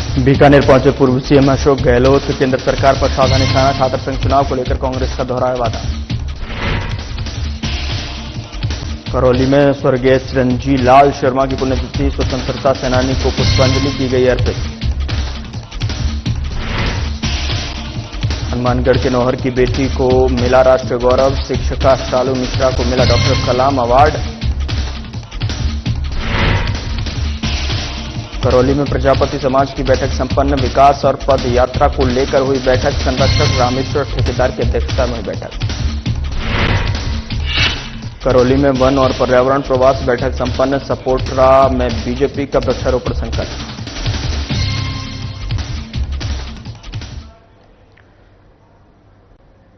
बीकानेर पहुंचे पूर्व सीएम अशोक गहलोत। केंद्र सरकार पर साधा निशाना। छात्र संघ चुनाव को लेकर कांग्रेस का दोहराया वादा। करौली में स्वर्गीय चिरंजी लाल शर्मा की पुण्यतिथि। स्वतंत्रता सेनानी को पुष्पांजलि की गई अर्पित। हनुमानगढ़ के नौहर की बेटी को मिला राष्ट्रीय गौरव। शिक्षिका शालू मिश्रा को मिला डॉक्टर कलाम अवार्ड। करौली में प्रजापति समाज की बैठक संपन्न। विकास और पद यात्रा को लेकर हुई बैठक। संरक्षक रामेश्वर ठेकेदार की अध्यक्षता में हुई बैठक। करौली में वन और पर्यावरण प्रवास बैठक संपन्न। सपोटरा में बीजेपी का वृक्षारोपण संकल्प।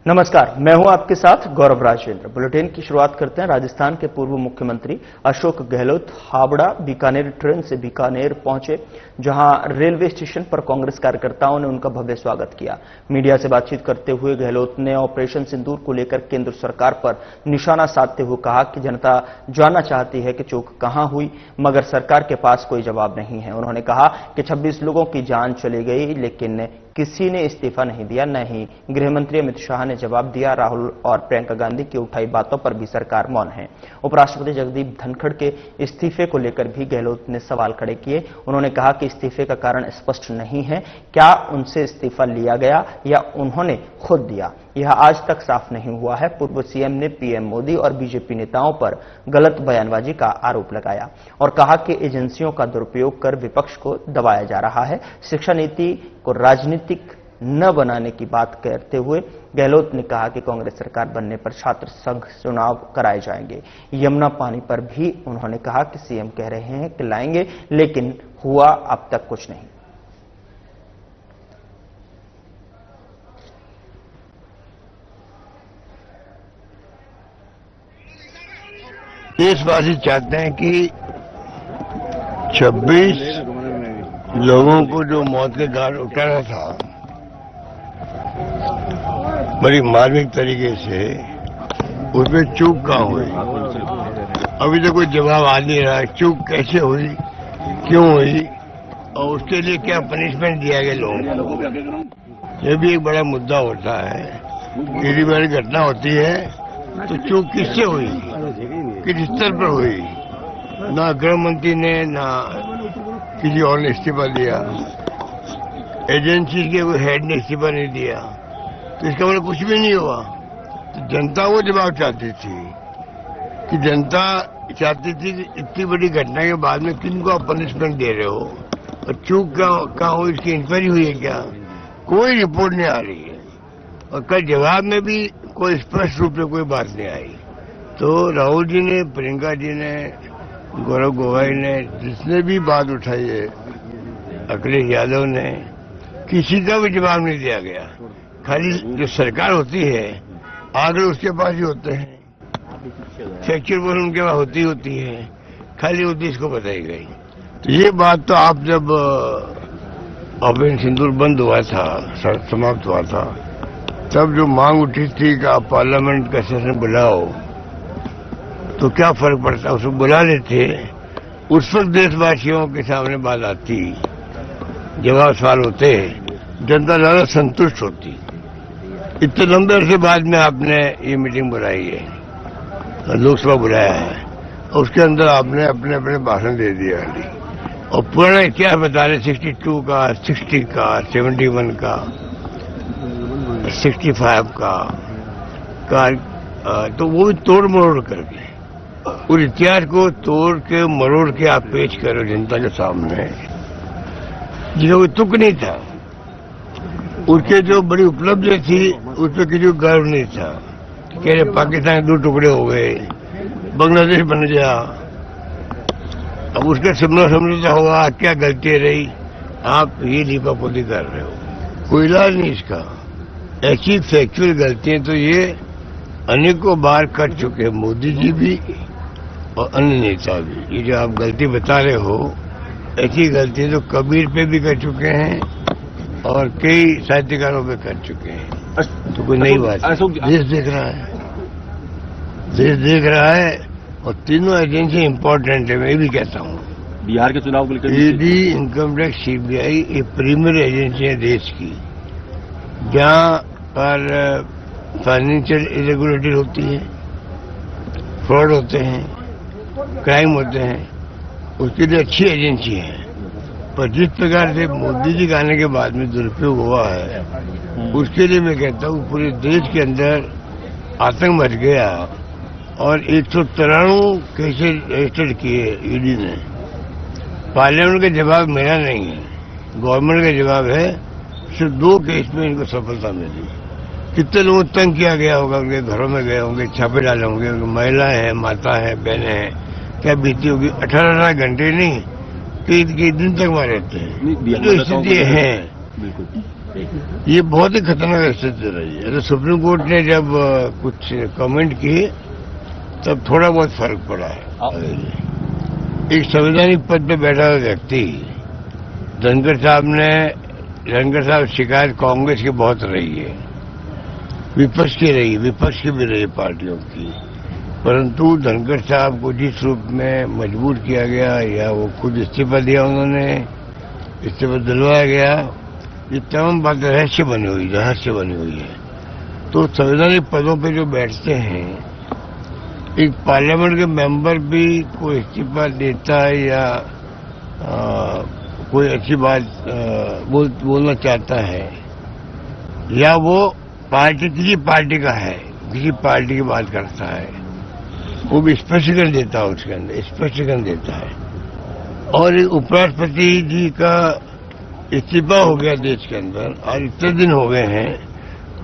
नमस्कार, मैं हूं आपके साथ गौरव राजेंद्र। बुलेटिन की शुरुआत करते हैं। राजस्थान के पूर्व मुख्यमंत्री अशोक गहलोत हावड़ा बीकानेर ट्रेन से बीकानेर पहुंचे, जहां रेलवे स्टेशन पर कांग्रेस कार्यकर्ताओं ने उनका भव्य स्वागत किया। मीडिया से बातचीत करते हुए गहलोत ने ऑपरेशन सिंदूर को लेकर केंद्र सरकार पर निशाना साधते हुए कहा कि जनता जानना चाहती है कि चूक कहां हुई, मगर सरकार के पास कोई जवाब नहीं है। उन्होंने कहा कि 26 लोगों की जान चली गई, लेकिन किसी ने इस्तीफा नहीं दिया, न ही गृहमंत्री अमित शाह ने जवाब दिया। राहुल और प्रियंका गांधी की उठाई बातों पर भी सरकार मौन है। उपराष्ट्रपति जगदीप धनखड़ के इस्तीफे को लेकर भी गहलोत ने सवाल खड़े किए। उन्होंने कहा कि इस्तीफे का कारण स्पष्ट नहीं है। क्या उनसे इस्तीफा लिया गया या उन्होंने खुद दिया, यह आज तक साफ नहीं हुआ है। पूर्व सीएम ने पीएम मोदी और बीजेपी नेताओं पर गलत बयानबाजी का आरोप लगाया और कहा कि एजेंसियों का दुरुपयोग कर विपक्ष को दबाया जा रहा है। शिक्षा नीति को राजनीतिक न बनाने की बात करते हुए गहलोत ने कहा कि कांग्रेस सरकार बनने पर छात्र संघ चुनाव कराए जाएंगे। यमुना पानी पर भी उन्होंने कहा कि सीएम कह रहे हैं कि लाएंगे, लेकिन हुआ अब तक कुछ नहीं। देशवासी चाहते हैं कि 26 लोगों को जो मौत के घाट उतारा था बड़ी मार्मिक तरीके से, उसमें चूक कहां हुई, अभी तो कोई जवाब आ नहीं रहा। चूक कैसे हुई, क्यों हुई और उसके लिए क्या पनिशमेंट दिया गया लोगों को, यह भी एक बड़ा मुद्दा होता है। किसी बड़ी घटना होती है तो चूक किससे हुई, किस स्तर पर हुई। ना गृह मंत्री ने ना किसी और ने इस्तीफा दिया, एजेंसी के कोई हेड ने इस्तीफा नहीं दिया, तो इसका मतलब कुछ भी नहीं हुआ। तो जनता वो जवाब चाहती थी कि जनता चाहती थी कि इतनी बड़ी घटना के बाद में किनको आप पनिशमेंट दे रहे हो और चूक कहाँ हुई, इसकी इंक्वायरी हुई है क्या, कोई रिपोर्ट नहीं आ रही है। और कल जवाब में भी कोई स्पष्ट रूप से कोई बात नहीं आई। तो राहुल जी ने, प्रियंका जी ने, गौरव गोगोई ने, जिसने भी बात उठाई है, अखिलेश यादव ने, किसी का भी जवाब नहीं दिया गया। खाली जो सरकार होती है आगे उसके पास ही होते हैं, फैक्चुअल उनके पास होती है, खाली उद्देश्य को बताई गई। तो ये बात तो आप जब ऑपरेशन सिंदूर बंद हुआ था, समाप्त हुआ था, तब जो मांग उठी थी कि आप पार्लियामेंट का सेशन बुलाओ, तो क्या फर्क पड़ता, उसको बुला लेते, उस वक्त देशवासियों के सामने बात आती, जवाब सवाल होते, जनता ज्यादा संतुष्ट होती। इतने लंबे अरसे बाद में आपने ये मीटिंग बुलाई है, लोकसभा बुलाया है, और उसके अंदर आपने अपने अपने भाषण दे दिया खाली, और पुराना इतिहास बता रहे 62 का, 60 का, 71 का, 65 का, तो वो भी तोड़ मरोड़ करके, उस इतिहास को तोड़ के मरोड़ के आप पेश करो जनता के सामने, जिसका कोई तुक नहीं था। उसके जो बड़ी उपलब्धि थी उस पर किसी को गर्व नहीं था। कह रहे पाकिस्तान के 2 टुकड़े हो गए, बांग्लादेश बन गया, अब उसका समझौता होगा, क्या गलती रही, आप ये लीपापोती कर रहे हो, कोई इलाज नहीं इसका। ऐसी फैक्चुअल गलतियां तो ये अनेकों बार कर चुके हैं, मोदी जी भी और अन्य नेता भी। ये जो आप गलती बता रहे हो, ऐसी गलती तो कबीर पे भी कर चुके हैं और कई साहित्यकारों पे कर चुके हैं। तो कोई नई बात, देश देख रहा है, देश देख रहा है, और तीनों एजेंसी इंपॉर्टेंट है। मैं भी कहता हूँ बिहार के चुनाव को लेकर ईडी, इनकम टैक्स, सीबीआई ये प्रीमियर एजेंसी है देश की, जहां पर फाइनेंशियल इरेगुलरिटी होती है, फ्रॉड होते हैं, क्राइम होते हैं, उसके लिए अच्छी एजेंसी है। पर जिस प्रकार से मोदी जी के आने के बाद में दुरुपयोग हुआ है, उसके लिए मैं कहता हूँ पूरे देश के अंदर आतंक मच गया और 193 केसेज रजिस्टर्ड किए ईडी ने। पार्लियामेंट का जवाब मेरा नहीं है, गवर्नमेंट का जवाब है। सिर्फ 2 केस में इनको सफलता मिली। कितने लोगों को तंग किया गया होगा, उनके घरों में गए होंगे, छापे डाले होंगे, उनकी महिलाएं हैं, माता है, बहनें हैं, क्या बीती होगी। 18 घंटे नहीं, कई दिन तक वहां रहते हैं। जो स्थिति है, ये बहुत ही खतरनाक स्थिति रही है। तो सुप्रीम कोर्ट ने जब कुछ कमेंट किए तब थोड़ा बहुत फर्क पड़ा है। एक संवैधानिक पद पे बैठा हुआ व्यक्ति, धनखड़ साहब शिकायत कांग्रेस की बहुत रही है, विपक्ष की रही, विपक्ष की भी रही पार्टियों की, परंतु धनखड़ साहब को जिस रूप में मजबूर किया गया या वो खुद इस्तीफा दिया, उन्होंने इस्तीफा दिलवाया गया, ये तमाम बातें रहस्य बनी हुई है। तो संवैधानिक पदों पे जो बैठते हैं, एक पार्लियामेंट के मेंबर भी कोई इस्तीफा देता है या कोई अच्छी बात बोलना चाहता है, या वो किसी पार्टी का है, किसी पार्टी की बात करता है, वो भी स्पष्टीकरण देता है, उसके अंदर स्पष्टीकरण देता है। और एक उपराष्ट्रपति जी का इस्तीफा हो गया देश के अंदर और इतने दिन हो गए हैं,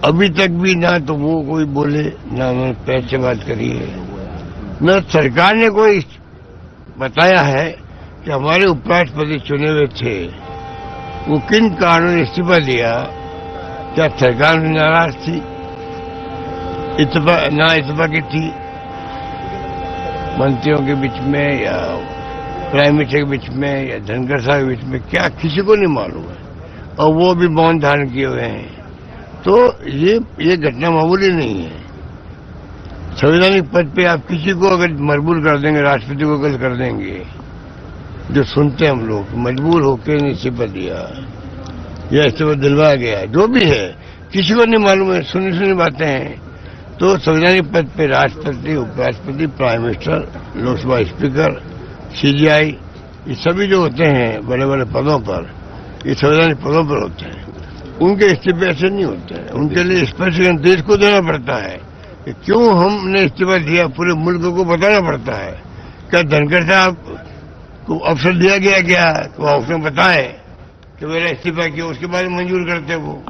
अभी तक भी ना तो वो कोई बोले, ना उन्होंने पैर से बात करी है, न सरकार ने कोई बताया है कि हमारे उपराष्ट्रपति चुने हुए थे, वो किन कारणों ने इस्तीफा दिया। क्या सरकार में नाराज थी, इस्तीफा की थी मंत्रियों के बीच में या प्राइम मिनिस्टर के बीच में या धनखड़ साहब के बीच में, क्या किसी को नहीं मालूम है। और वो भी मौन धारण किए हुए हैं। तो ये घटना मामूली नहीं है। संवैधानिक पद पे आप किसी को अगर मजबूर कर देंगे, राष्ट्रपति को गलत कर देंगे, जो सुनते हैं हम लोग, मजबूर होकर इस्तीफा दिया या इस्तीफा दिलवाया गया, जो भी है, किसी को नहीं मालूम है, सुनी बातें हैं। तो संवैधानिक पद पे राष्ट्रपति, उपराष्ट्रपति, prime minister, Lok Sabha speaker, CGI, ये सभी जो होते हैं बड़े बड़े पदों पर, ये संवैधानिक पदों पर होते हैं। उनके इस्तीफे ऐसे नहीं होते हैं। उनके लिए स्पष्टीकरण देश को देना पड़ता है कि क्यों हमने इस्तीफा दिया, पूरे मुल्क को बताना पड़ता है। क्या धनखड़ साहब को अवसर दिया गया क्या, तो अवसर बताए कि मेरा इस्तीफा किया, उसके बाद मंजूर करते वो।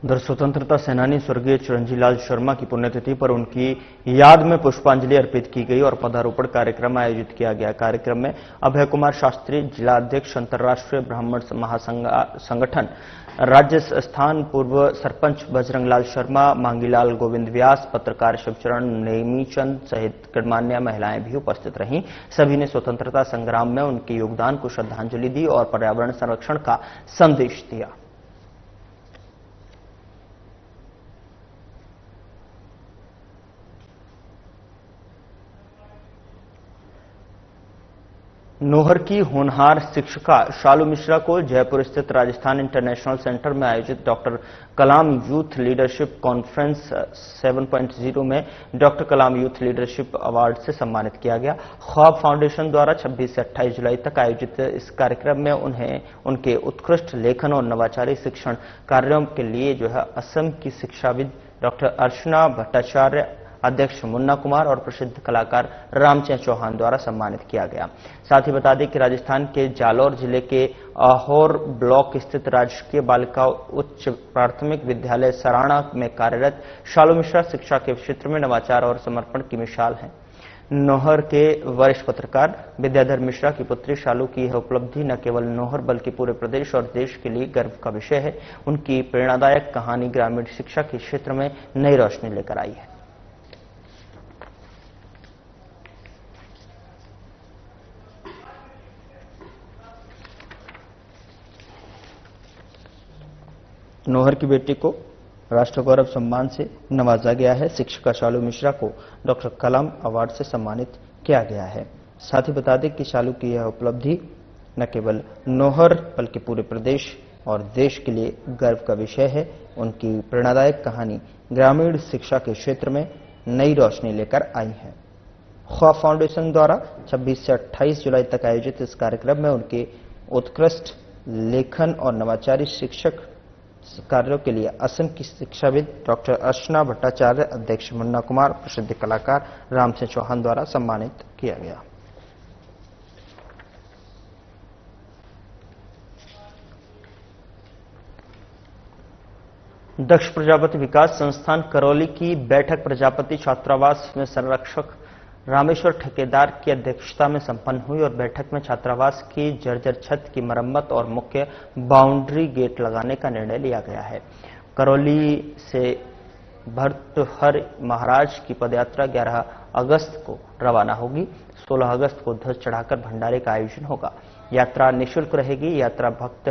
उधर स्वतंत्रता सेनानी स्वर्गीय चिरंजी लाल शर्मा की पुण्यतिथि पर उनकी याद में पुष्पांजलि अर्पित की गई और पौधारोपण कार्यक्रम आयोजित किया गया। कार्यक्रम में अभय कुमार शास्त्री, जिला अध्यक्ष, अंतर्राष्ट्रीय ब्राह्मण महासंगठन राज्य स्थान पूर्व सरपंच बजरंग लाल शर्मा, मांगीलाल गोविंद व्यास, पत्रकार शिवचरण नेमीचंद सहित गणमान्य महिलाएं भी उपस्थित रहीं। सभी ने स्वतंत्रता संग्राम में उनके योगदान को श्रद्धांजलि दी और पर्यावरण संरक्षण का संदेश दिया। नोहर की होनहार शिक्षिका शालू मिश्रा को जयपुर स्थित राजस्थान इंटरनेशनल सेंटर में आयोजित डॉक्टर कलाम यूथ लीडरशिप कॉन्फ्रेंस 7.0 में डॉक्टर कलाम यूथ लीडरशिप अवार्ड से सम्मानित किया गया। ख्वाब फाउंडेशन द्वारा 26 से 28 जुलाई तक आयोजित इस कार्यक्रम में उन्हें उनके उत्कृष्ट लेखन और नवाचारी शिक्षण कार्यों के लिए असम की शिक्षाविद डॉक्टर अर्चना भट्टाचार्य, अध्यक्ष मुन्ना कुमार और प्रसिद्ध कलाकार रामचंद्र चौहान द्वारा सम्मानित किया गया। साथ ही बता दें कि राजस्थान के जालौर जिले के अहोर ब्लॉक स्थित राजकीय बालिका उच्च प्राथमिक विद्यालय सराणा में कार्यरत शालू मिश्रा शिक्षा के क्षेत्र में नवाचार और समर्पण की मिसाल हैं। नोहर के वरिष्ठ पत्रकार विद्याधर मिश्रा की पुत्री शालू की यह उपलब्धि न केवल नोहर बल्कि पूरे प्रदेश और देश के लिए गर्व का विषय है। उनकी प्रेरणादायक कहानी ग्रामीण शिक्षा के क्षेत्र में नई रोशनी लेकर आई है। नोहर की बेटी को राष्ट्र गौरव सम्मान से नवाजा गया है। शिक्षिका शालू मिश्रा को डॉक्टर कलाम अवार्ड से सम्मानित किया गया है। साथ ही बता दें कि शालू की यह उपलब्धि न केवल नौहर बल्कि पूरे प्रदेश और देश के लिए गर्व का विषय है। उनकी प्रेरणादायक कहानी ग्रामीण शिक्षा के क्षेत्र में नई रोशनी लेकर आई है। ख्वाब फाउंडेशन द्वारा 26 से 28 जुलाई तक आयोजित इस कार्यक्रम में उनके उत्कृष्ट लेखन और नवाचारी शिक्षक कार्यों के लिए असम की शिक्षाविद डॉक्टर अर्चना भट्टाचार्य, अध्यक्ष मुन्ना कुमार, प्रसिद्ध कलाकार राम सिंह चौहान द्वारा सम्मानित किया गया। दक्ष प्रजापति विकास संस्थान करौली की बैठक प्रजापति छात्रावास में संरक्षक रामेश्वर ठेकेदार की अध्यक्षता में संपन्न हुई और बैठक में छात्रावास की जर्जर छत की मरम्मत और मुख्य बाउंड्री गेट लगाने का निर्णय लिया गया है। करौली से भर्तृहरि महाराज की पदयात्रा 11 अगस्त को रवाना होगी। 16 अगस्त को ध्वज चढ़ाकर भंडारे का आयोजन होगा। यात्रा निःशुल्क रहेगी। यात्रा भक्त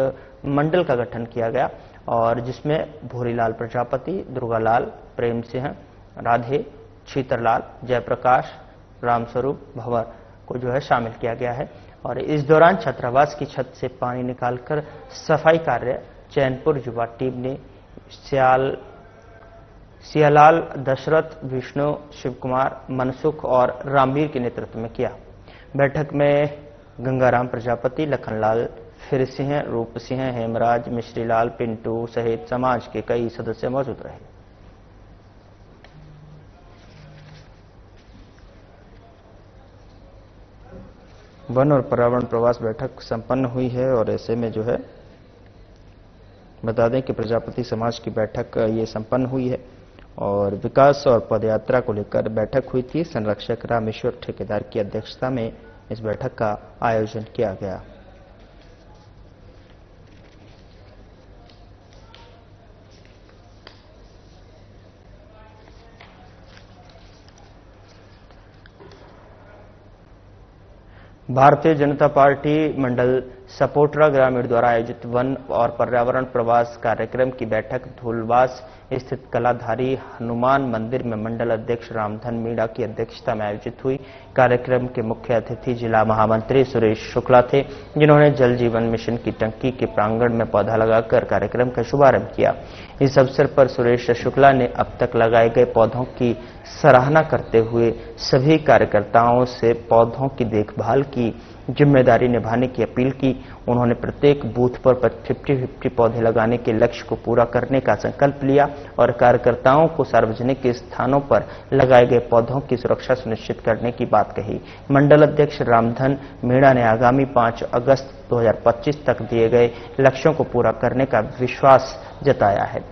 मंडल का गठन किया गया और जिसमें भूरीलाल प्रजापति, दुर्गालाल, प्रेम सिंह, राधे, छीतरलाल, जयप्रकाश, रामस्वरूप भंवर को जो है शामिल किया गया है। और इस दौरान छात्रावास की छत से पानी निकालकर सफाई कार्य चैनपुर युवा टीम ने सियालाल, दशरथ, विष्णु, शिवकुमार, मनसुख और रामवीर के नेतृत्व में किया। बैठक में गंगाराम प्रजापति, लखनलाल, फिर सिंह, रूप सिंह, हेमराज, मिश्रीलाल, पिंटू सहित समाज के कई सदस्य मौजूद रहे। वन और पर्यावरण प्रवास बैठक संपन्न हुई है और ऐसे में जो है बता दें कि प्रजापति समाज की बैठक ये संपन्न हुई है और विकास और पदयात्रा को लेकर बैठक हुई थी। संरक्षक रामेश्वर ठेकेदार की अध्यक्षता में इस बैठक का आयोजन किया गया। भारतीय जनता पार्टी मंडल सपोटरा ग्रामीण द्वारा आयोजित वन और पर्यावरण प्रवास कार्यक्रम की बैठक धूलवास स्थित कलाधारी हनुमान मंदिर में मंडल अध्यक्ष रामधन मीणा की अध्यक्षता में आयोजित हुई। कार्यक्रम के मुख्य अतिथि जिला महामंत्री सुरेश शुक्ला थे, जिन्होंने जल जीवन मिशन की टंकी के प्रांगण में पौधा लगाकर कार्यक्रम का शुभारंभ किया। इस अवसर पर सुरेश शुक्ला ने अब तक लगाए गए पौधों की सराहना करते हुए सभी कार्यकर्ताओं से पौधों की देखभाल की जिम्मेदारी निभाने की अपील की। उन्होंने प्रत्येक बूथ पर 50-50 पौधे लगाने के लक्ष्य को पूरा करने का संकल्प लिया और कार्यकर्ताओं को सार्वजनिक स्थानों पर लगाए गए पौधों की सुरक्षा सुनिश्चित करने की बात कही। मंडल अध्यक्ष रामधन मीणा ने आगामी 5 अगस्त 2025 तक दिए गए लक्ष्यों को पूरा करने का विश्वास जताया है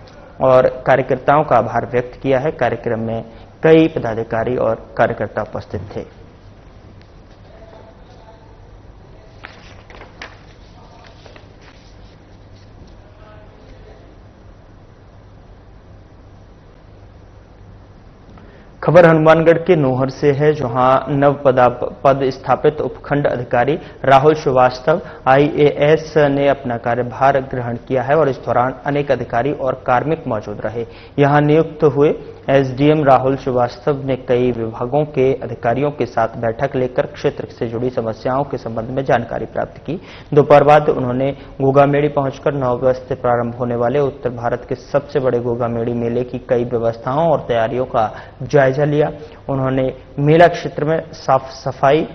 और कार्यकर्ताओं का आभार व्यक्त किया है। कार्यक्रम में कई पदाधिकारी और कार्यकर्ता उपस्थित थे। खबर हनुमानगढ़ के नोहर से है, जहां नव पद स्थापित उपखंड अधिकारी राहुल श्रीवास्तव आईएएस ने अपना कार्यभार ग्रहण किया है और इस दौरान अनेक अधिकारी और कार्मिक मौजूद रहे। यहां नियुक्त हुए एसडीएम राहुल श्रीवास्तव ने कई विभागों के अधिकारियों के साथ बैठक लेकर क्षेत्र से जुड़ी समस्याओं के संबंध में जानकारी प्राप्त की। दोपहर बाद उन्होंने गोगामेड़ी पहुंचकर 9 अगस्त से प्रारंभ होने वाले उत्तर भारत के सबसे बड़े गोगामेड़ी मेले की कई व्यवस्थाओं और तैयारियों का जायजा लिया। उन्होंने मेला क्षेत्र में साफ सफाई,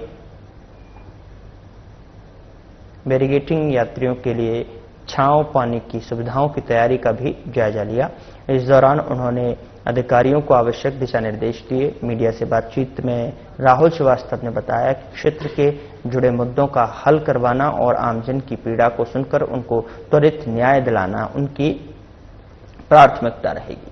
बैरिकेडिंग, यात्रियों के लिए छांव, पानी की सुविधाओं की तैयारी का भी जायजा लिया। इस दौरान उन्होंने अधिकारियों को आवश्यक दिशा निर्देश दिए। मीडिया से बातचीत में राहुल श्रीवास्तव ने बताया कि क्षेत्र के जुड़े मुद्दों का हल करवाना और आमजन की पीड़ा को सुनकर उनको त्वरित न्याय दिलाना उनकी प्राथमिकता रहेगी।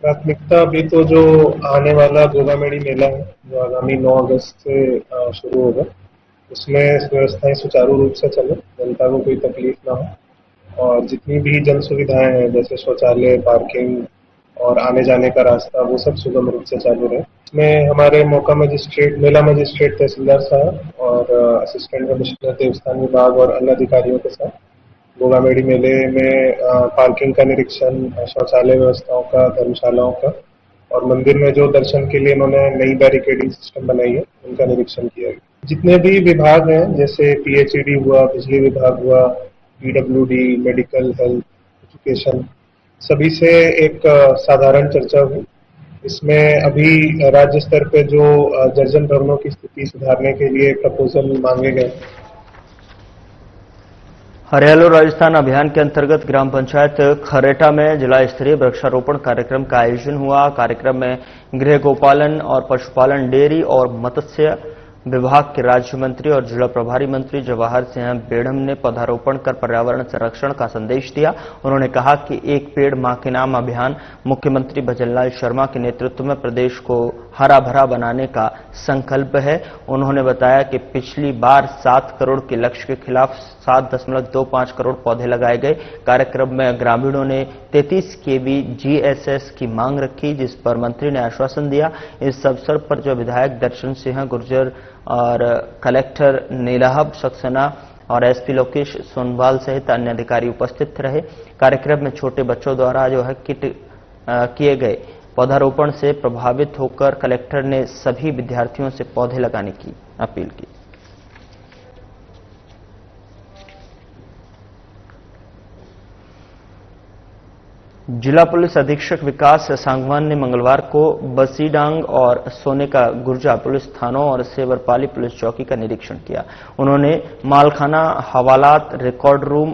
प्राथमिकता अभी तो जो आने वाला गोगामेड़ी मेला है, जो आगामी 9 अगस्त से शुरू होगा, उसमें व्यवस्थाएं सुचारू रूप से चले, जनता को कोई तकलीफ ना हो और जितनी भी जन सुविधाएं हैं जैसे शौचालय, पार्किंग और आने जाने का रास्ता, वो सब सुगम रूप से चालू रहे। इसमें हमारे मौका मजिस्ट्रेट, मेला मजिस्ट्रेट तहसीलदार साहब और असिस्टेंट कमिश्नर देवस्थान विभाग और अन्य अधिकारियों के साथ गोगामेड़ी मेले में पार्किंग का निरीक्षण, शौचालय व्यवस्थाओं का, धर्मशालाओं का, और मंदिर में जो दर्शन के लिए इन्होंने नई बैरिकेडिंग सिस्टम बनाई है उनका निरीक्षण किया गया। जितने भी विभाग हैं जैसे पीएचईडी हुआ, बिजली विभाग हुआ, पीडब्ल्यूडी, मेडिकल, हेल्थ, एजुकेशन, सभी से एक साधारण चर्चा हुई। इसमें अभी राज्य स्तर पे जो जर्जर भवनों की स्थिति सुधारने के लिए प्रपोजल मांगे गए। हरियाली राजस्थान अभियान के अंतर्गत ग्राम पंचायत खरेटा में जिला स्तरीय वृक्षारोपण कार्यक्रम का आयोजन हुआ। कार्यक्रम में गृह गोपालन और पशुपालन, डेयरी और मत्स्य विभाग के राज्य मंत्री और जिला प्रभारी मंत्री जवाहर सिंह बेढ़म ने पौधारोपण कर पर्यावरण संरक्षण का संदेश दिया। उन्होंने कहा कि एक पेड़ मां के नाम अभियान मुख्यमंत्री भजनलाल शर्मा के नेतृत्व में प्रदेश को हरा भरा बनाने का संकल्प है। उन्होंने बताया कि पिछली बार 7 करोड़ के लक्ष्य के खिलाफ 7.25 करोड़ पौधे लगाए गए। कार्यक्रम में ग्रामीणों ने 33 केवी जीएसएस की मांग रखी, जिस पर मंत्री ने आश्वासन दिया। इस अवसर पर जो विधायक दर्शन सिंह गुर्जर और कलेक्टर नीलाभ सक्सेना और एसपी लोकेश सोनवाल सहित अन्य अधिकारी उपस्थित रहे। कार्यक्रम में छोटे बच्चों द्वारा जो है किए गए पौधारोपण से प्रभावित होकर कलेक्टर ने सभी विद्यार्थियों से पौधे लगाने की अपील की। जिला पुलिस अधीक्षक विकास सांगवान ने मंगलवार को बसीडांग और सोनेका गुर्जा पुलिस थानों और सेवरपाली पुलिस चौकी का निरीक्षण किया। उन्होंने मालखाना, हवालात, रिकॉर्ड रूम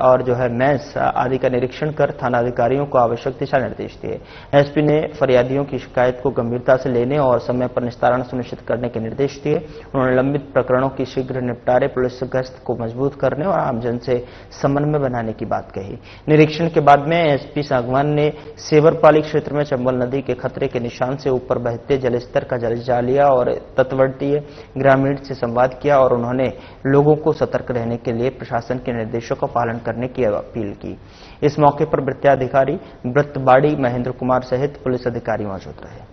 और जो है मेस आदि का निरीक्षण कर थानाधिकारियों को आवश्यक दिशा निर्देश दिए। एसपी ने फरियादियों की शिकायत को गंभीरता से लेने और समय पर निस्तारण सुनिश्चित करने के निर्देश दिए। उन्होंने लंबित प्रकरणों की शीघ्र निपटारे, पुलिस गश्त को मजबूत करने और आमजन से समन्वय बनाने की बात कही। निरीक्षण के बाद में एसपी सांगवान ने सेवरपाली क्षेत्र में चंबल नदी के खतरे के निशान से ऊपर बहते जलस्तर का जायजा लिया और तटवर्तीय ग्रामीण से संवाद किया और उन्होंने लोगों को सतर्क रहने के लिए प्रशासन के निर्देशों का पालन करने की अपील की। इस मौके पर वृत्ताधिकारी व्रतबाड़ी महेंद्र कुमार सहित पुलिस अधिकारी मौजूद रहे।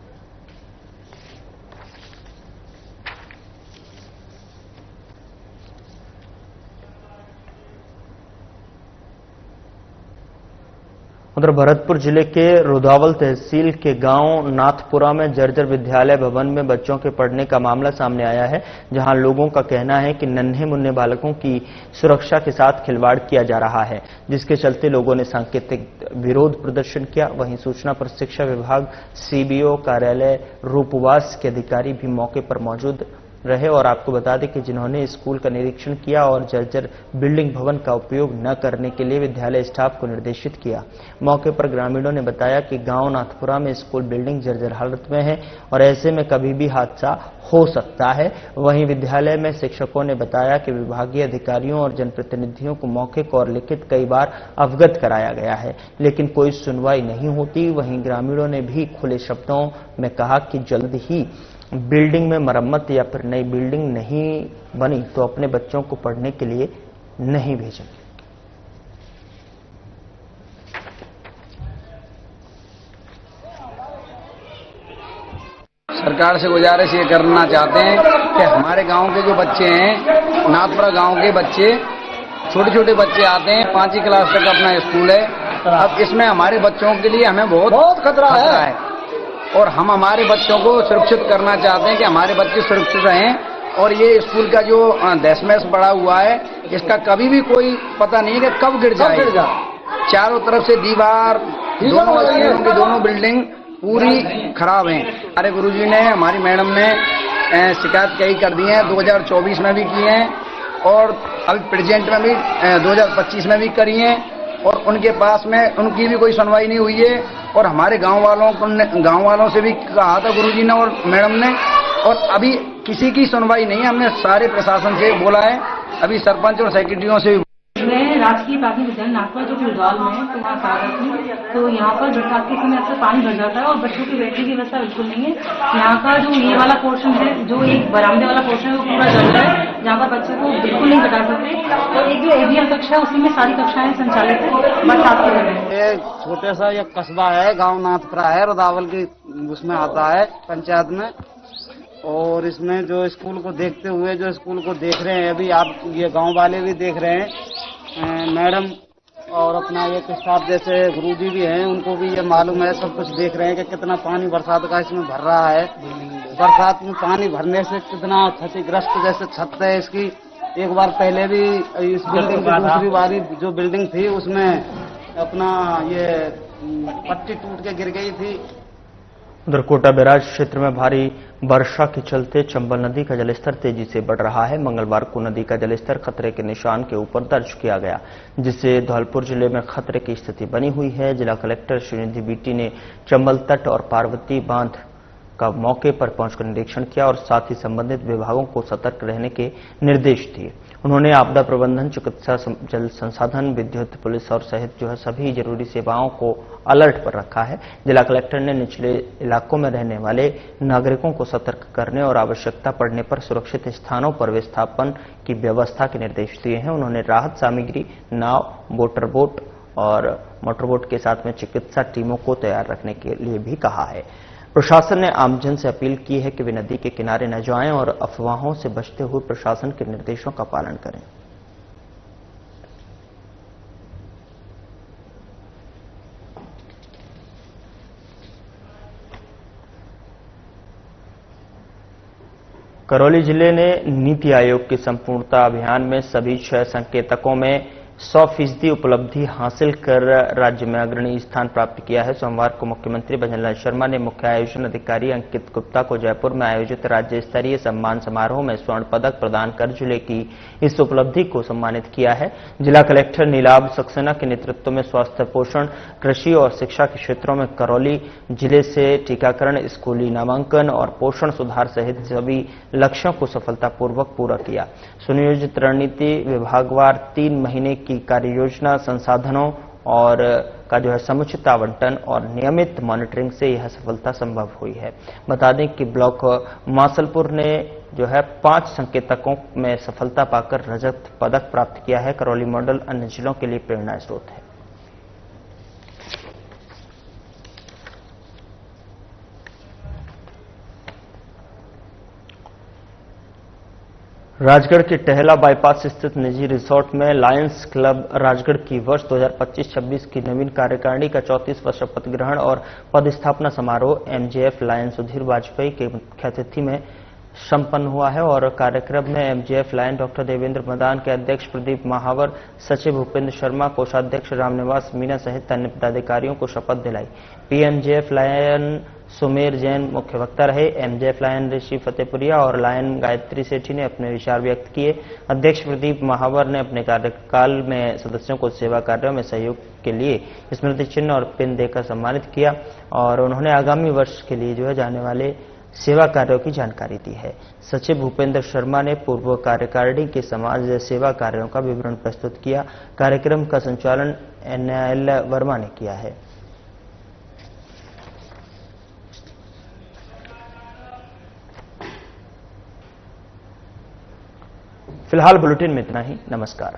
उधर भरतपुर जिले के रुदावल तहसील के गांव नाथपुरा में जर्जर विद्यालय भवन में बच्चों के पढ़ने का मामला सामने आया है, जहां लोगों का कहना है कि नन्हे मुन्ने बालकों की सुरक्षा के साथ खिलवाड़ किया जा रहा है, जिसके चलते लोगों ने सांकेतिक विरोध प्रदर्शन किया। वहीं सूचना पर शिक्षा विभाग, सीबीओ कार्यालय रूपवास के अधिकारी भी मौके पर मौजूद रहे और आपको बता दें कि जिन्होंने स्कूल का निरीक्षण किया और जर्जर बिल्डिंग भवन का उपयोग न करने के लिए विद्यालय स्टाफ को निर्देशित किया। मौके पर ग्रामीणों ने बताया कि गांव नाथपुरा में स्कूल बिल्डिंग जर्जर हालत में है और ऐसे में कभी भी हादसा हो सकता है। वहीं विद्यालय में शिक्षकों ने बताया कि विभागीय अधिकारियों और जनप्रतिनिधियों को मौखिक और लिखित कई बार अवगत कराया गया है, लेकिन कोई सुनवाई नहीं होती। वहीं ग्रामीणों ने भी खुले शब्दों में कहा कि जल्द ही बिल्डिंग में मरम्मत या फिर नई बिल्डिंग नहीं बनी तो अपने बच्चों को पढ़ने के लिए नहीं भेजेंगे। सरकार से गुजारिश ये करना चाहते हैं कि हमारे गांव के जो बच्चे हैं, नाथपुरा गांव के बच्चे, छोटे छोटे बच्चे आते हैं, 5वीं क्लास तक अपना स्कूल है। अब इसमें हमारे बच्चों के लिए हमें बहुत खतरा है और हम हमारे बच्चों को सुरक्षित करना चाहते हैं कि हमारे बच्चे सुरक्षित रहें। और ये स्कूल का जो दशमेश पड़ा हुआ है, इसका कभी भी कोई पता नहीं है कि कब गिर जाए। चारों तरफ से दीवार, दोनों स्कूल की दोनों बिल्डिंग पूरी खराब हैं। हमारे गुरुजी ने, हमारी मैडम ने शिकायत कई कर दी है, 2024 में भी की है और अभी प्रेजेंट में भी 2025 में भी करी है और उनके पास में उनकी भी कोई सुनवाई नहीं हुई है। और हमारे गांव वालों से भी कहा था गुरुजी ने और मैडम ने, और अभी किसी की सुनवाई नहीं है। हमने सारे प्रशासन से बोला है, अभी सरपंच और सेक्रेटरियों से भी। मैं राजकीय प्राथमिक विद्यालय नाथपुरा जो कि रुदावल में है, तो वहाँ कार्यरत हूँ। तो यहाँ पर बरसात के समय अक्सर पानी भर जाता है और बच्चों की बैठने की व्यवस्था बिल्कुल नहीं है। यहाँ का जो ये वाला पोर्शन है, जो एक बरामदे वाला पोर्शन है, वो पूरा जल रहा है, जहाँ पर बच्चों को बिल्कुल नहीं बैठा सकते। और एक जो एबीएल कक्षा है, उसमें सारी कक्षाएं संचालित है बरसात के समय। ये छोटे सा ये कस्बा है, गाँव नाथपुरा है, रुदावल की उसमें आता है पंचायत में। और इसमें जो स्कूल को देखते हुए, जो स्कूल को देख रहे हैं अभी आप, ये गांव वाले भी देख रहे हैं मैडम और अपना एक स्टाफ जैसे गुरुजी भी हैं, उनको भी ये मालूम है, सब कुछ देख रहे हैं कि कितना पानी बरसात का इसमें भर रहा है। बरसात में पानी भरने से कितना क्षतिग्रस्त, जैसे छत है इसकी, एक बार पहले भी इस बिल्डिंग की दूसरी बारी जो बिल्डिंग थी उसमें अपना ये पट्टी टूट के गिर गई थी। उधर कोटा बैराज क्षेत्र में भारी वर्षा के चलते चंबल नदी का जलस्तर तेजी से बढ़ रहा है। मंगलवार को नदी का जलस्तर खतरे के निशान के ऊपर दर्ज किया गया, जिससे धौलपुर जिले में खतरे की स्थिति बनी हुई है। जिला कलेक्टर श्रीनिधि बीटी ने चंबल तट और पार्वती बांध का मौके पर पहुंचकर निरीक्षण किया और साथ ही संबंधित विभागों को सतर्क रहने के निर्देश दिए। उन्होंने आपदा प्रबंधन, चिकित्सा, जल संसाधन, विद्युत, पुलिस और सहित सभी जरूरी सेवाओं को अलर्ट पर रखा है। जिला कलेक्टर ने निचले इलाकों में रहने वाले नागरिकों को सतर्क करने और आवश्यकता पड़ने पर सुरक्षित स्थानों पर विस्थापन की व्यवस्था के निर्देश दिए हैं। उन्होंने राहत सामग्री, नाव, मोटर बोट और मोटरबोट के साथ में चिकित्सा टीमों को तैयार रखने के लिए भी कहा है। प्रशासन ने आमजन से अपील की है कि वे नदी के किनारे न जाएं और अफवाहों से बचते हुए प्रशासन के निर्देशों का पालन करें। करौली जिले ने नीति आयोग की संपूर्णता अभियान में सभी 6 संकेतकों में 100% उपलब्धि हासिल कर राज्य में अग्रणी स्थान प्राप्त किया है। सोमवार को मुख्यमंत्री भजनलाल शर्मा ने मुख्य आयोजन अधिकारी अंकित गुप्ता को जयपुर में आयोजित राज्य स्तरीय सम्मान समारोह में स्वर्ण पदक प्रदान कर जिले की इस उपलब्धि को सम्मानित किया है। जिला कलेक्टर नीलाभ सक्सेना के नेतृत्व में स्वास्थ्य, पोषण, कृषि और शिक्षा के क्षेत्रों में करौली जिले से टीकाकरण, स्कूली नामांकन और पोषण सुधार सहित सभी लक्ष्यों को सफलतापूर्वक पूरा किया। सुनियोजित रणनीति, विभागवार 3 महीने की कार्य योजना, संसाधनों और का समुचित आवंटन और नियमित मॉनिटरिंग से यह सफलता संभव हुई है। बता दें कि ब्लॉक मासलपुर ने 5 संकेतकों में सफलता पाकर रजत पदक प्राप्त किया है। करौली मॉडल अन्य जिलों के लिए प्रेरणा स्रोत है। राजगढ़ के टहला बाईपास स्थित निजी रिसोर्ट में लायंस क्लब राजगढ़ की वर्ष 2025-26 की नवीन कार्यकारिणी का 34वां शपथ ग्रहण और पदस्थापना समारोह एमजेएफ लायन सुधीर वाजपेयी के मुख्य अतिथि में संपन्न हुआ है और कार्यक्रम में MJF lion doctor Devendra Madan के अध्यक्ष प्रदीप महावर, सचिव भूपेंद्र शर्मा, कोषाध्यक्ष रामनिवास मीना सहित अन्य पदाधिकारियों को शपथ दिलाई। पीएमजेएफ लायन सुमेर जैन मुख्य वक्ता रहे। एमजेएफ लायन ऋषि फतेहपुरिया और लायन गायत्री सेठी ने अपने विचार व्यक्त किए। अध्यक्ष प्रदीप महावर ने अपने कार्यकाल में सदस्यों को सेवा कार्यों में सहयोग के लिए स्मृति चिन्ह और पिन देकर सम्मानित किया और उन्होंने आगामी वर्ष के लिए जाने वाले सेवा कार्यों की जानकारी दी है। सचिव भूपेंद्र शर्मा ने पूर्व कार्यकारिणी के समाज सेवा कार्यों का विवरण प्रस्तुत किया। कार्यक्रम का संचालन एनएल वर्मा ने किया है। फिलहाल बुलेटिन में इतना ही। नमस्कार।